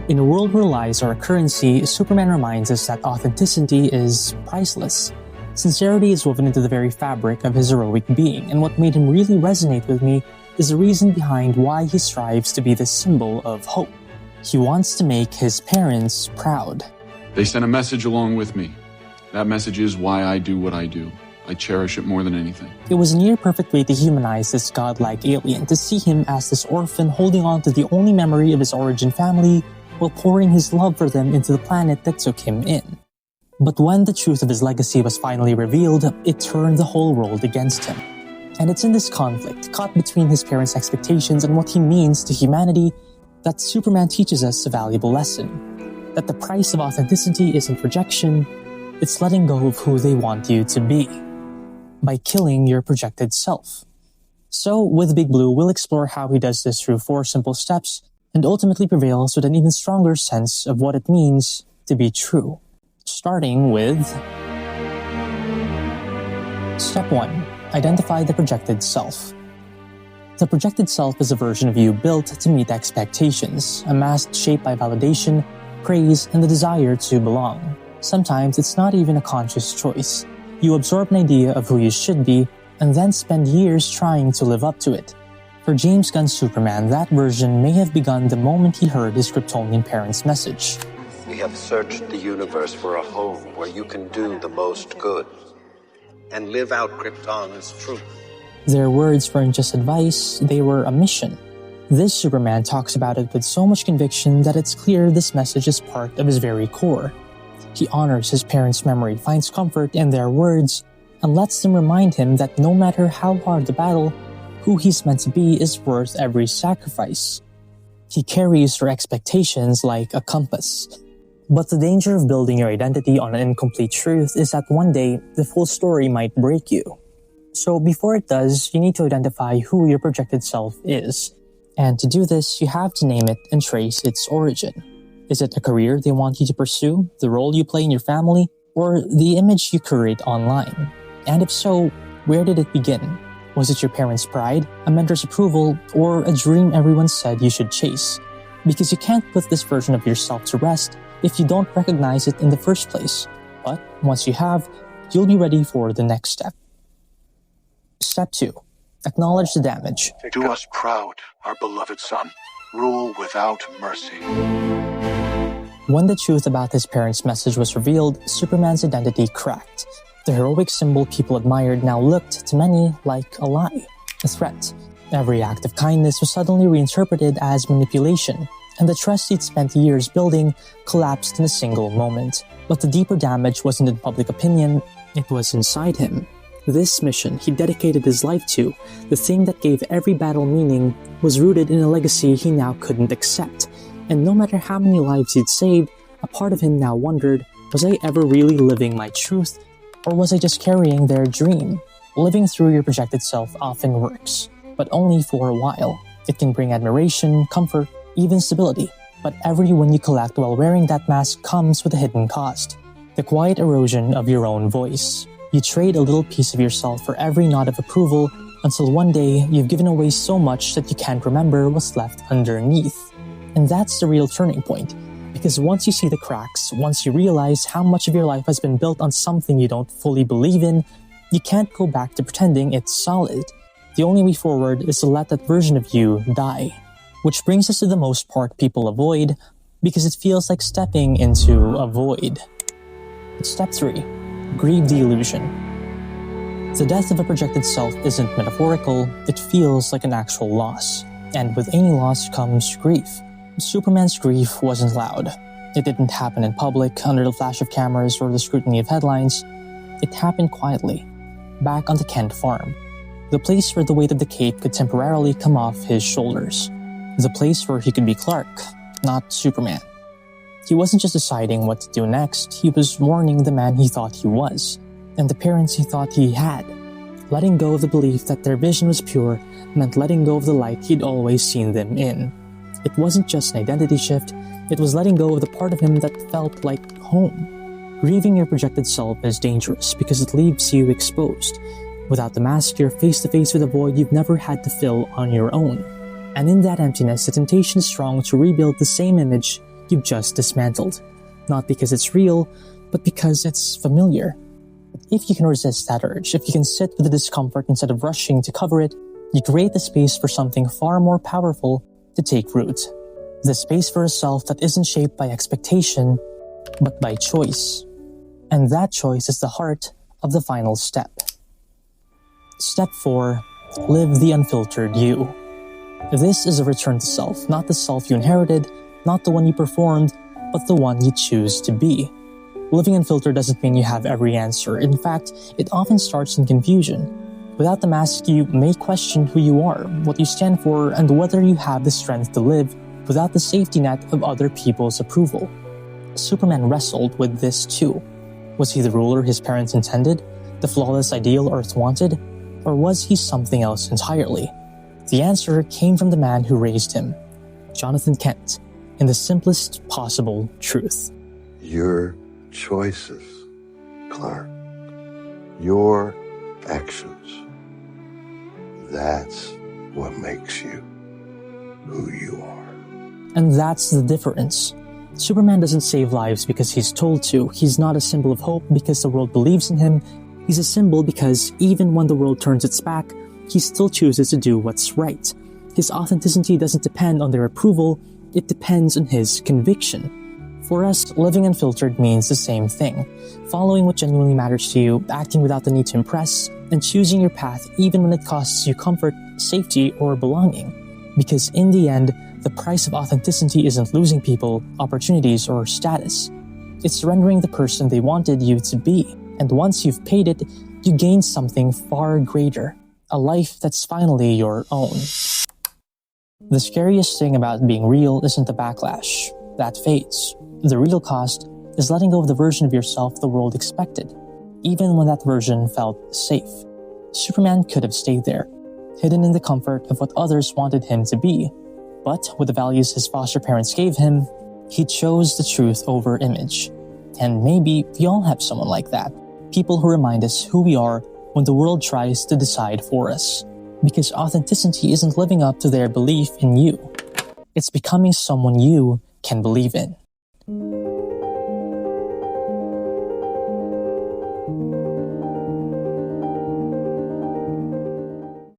In a world where lies are a currency, Superman reminds us that authenticity is priceless. Sincerity is woven into the very fabric of his heroic being, and what made him really resonate with me is the reason behind why he strives to be the symbol of hope. He wants to make his parents proud. They sent a message along with me. That message is why I do what I do. I cherish it more than anything. It was a near-perfect way to humanize this godlike alien, to see him as this orphan holding on to the only memory of his origin family while pouring his love for them into the planet that took him in. But when the truth of his legacy was finally revealed, it turned the whole world against him. And it's in this conflict, caught between his parents' expectations and what he means to humanity, that Superman teaches us a valuable lesson. That the price of authenticity isn't rejection, it's letting go of who they want you to be, by killing your projected self. So, with Big Blue, we'll explore how he does this through 4 simple steps, and ultimately prevails with an even stronger sense of what it means to be true. Starting with Step 1. Identify the projected self. The projected self is a version of you built to meet expectations, a mask shaped by validation, praise, and the desire to belong. Sometimes it's not even a conscious choice. You absorb an idea of who you should be, and then spend years trying to live up to it. For James Gunn's Superman, that version may have begun the moment he heard his Kryptonian parents' message. We have searched the universe for a home where you can do the most good and live out Krypton's truth. Their words weren't just advice, they were a mission. This Superman talks about it with so much conviction that it's clear this message is part of his very core. He honors his parents' memory, finds comfort in their words, and lets them remind him that no matter how hard the battle, who he's meant to be is worth every sacrifice. He carries their expectations like a compass. But the danger of building your identity on an incomplete truth is that one day, the full story might break you. So before it does, you need to identify who your projected self is. And to do this, you have to name it and trace its origin. Is it a career they want you to pursue, the role you play in your family, or the image you curate online? And if so, where did it begin? Was it your parents' pride, a mentor's approval, or a dream everyone said you should chase? Because you can't put this version of yourself to rest if you don't recognize it in the first place. But once you have, you'll be ready for the next step. Step 2. Acknowledge the damage. Do us proud, our beloved son. Rule without mercy. When the truth about his parents' message was revealed, Superman's identity cracked. The heroic symbol people admired now looked, to many, like a lie, a threat. Every act of kindness was suddenly reinterpreted as manipulation, and the trust he'd spent years building collapsed in a single moment. But the deeper damage wasn't in public opinion, it was inside him. This mission he dedicated his life to, the thing that gave every battle meaning, was rooted in a legacy he now couldn't accept. And no matter how many lives he'd saved, a part of him now wondered, was I ever really living my truth? Or was I just carrying their dream? Living through your projected self often works, but only for a while. It can bring admiration, comfort, even stability. But every win you collect while wearing that mask comes with a hidden cost. The quiet erosion of your own voice. You trade a little piece of yourself for every nod of approval until one day you've given away so much that you can't remember what's left underneath. And that's the real turning point. Because once you see the cracks, once you realize how much of your life has been built on something you don't fully believe in, you can't go back to pretending it's solid. The only way forward is to let that version of you die. Which brings us to the most part people avoid, because it feels like stepping into a void. Step 3. Grieve the illusion. The death of a projected self isn't metaphorical, it feels like an actual loss. And with any loss comes grief. Superman's grief wasn't loud. It didn't happen in public, under the flash of cameras or the scrutiny of headlines. It happened quietly, back on the Kent farm. The place where the weight of the cape could temporarily come off his shoulders. The place where he could be Clark, not Superman. He wasn't just deciding what to do next, he was mourning the man he thought he was, and the parents he thought he had. Letting go of the belief that their vision was pure meant letting go of the light he'd always seen them in. It wasn't just an identity shift, it was letting go of the part of him that felt like home. Grieving your projected self is dangerous because it leaves you exposed. Without the mask, you're face to face with a void you've never had to fill on your own. And in that emptiness, the temptation is strong to rebuild the same image you've just dismantled. Not because it's real, but because it's familiar. If you can resist that urge, if you can sit with the discomfort instead of rushing to cover it, you create the space for something far more powerful to take root. The space for a self that isn't shaped by expectation, but by choice. And that choice is the heart of the final step. Step 4. Live the unfiltered you. This is a return to self, not the self you inherited, not the one you performed, but the one you choose to be. Living unfiltered doesn't mean you have every answer. In fact, it often starts in confusion. Without the mask, you may question who you are, what you stand for, and whether you have the strength to live without the safety net of other people's approval. Superman wrestled with this too. Was he the ruler his parents intended, the flawless ideal Earth wanted, or was he something else entirely? The answer came from the man who raised him, Jonathan Kent, in the simplest possible truth. Your choices, Clark. Your actions. That's what makes you who you are. And that's the difference. Superman doesn't save lives because he's told to. He's not a symbol of hope because the world believes in him. He's a symbol because even when the world turns its back, he still chooses to do what's right. His authenticity doesn't depend on their approval, it depends on his conviction. For us, living unfiltered means the same thing. Following what genuinely matters to you, acting without the need to impress, and choosing your path even when it costs you comfort, safety, or belonging. Because in the end, the price of authenticity isn't losing people, opportunities, or status. It's surrendering the person they wanted you to be. And once you've paid it, you gain something far greater. A life that's finally your own. The scariest thing about being real isn't the backlash. That fades. The real cost is letting go of the version of yourself the world expected, even when that version felt safe. Superman could have stayed there, hidden in the comfort of what others wanted him to be. But with the values his foster parents gave him, he chose the truth over image. And maybe we all have someone like that. People who remind us who we are when the world tries to decide for us. Because authenticity isn't living up to their belief in you. It's becoming someone you can believe in.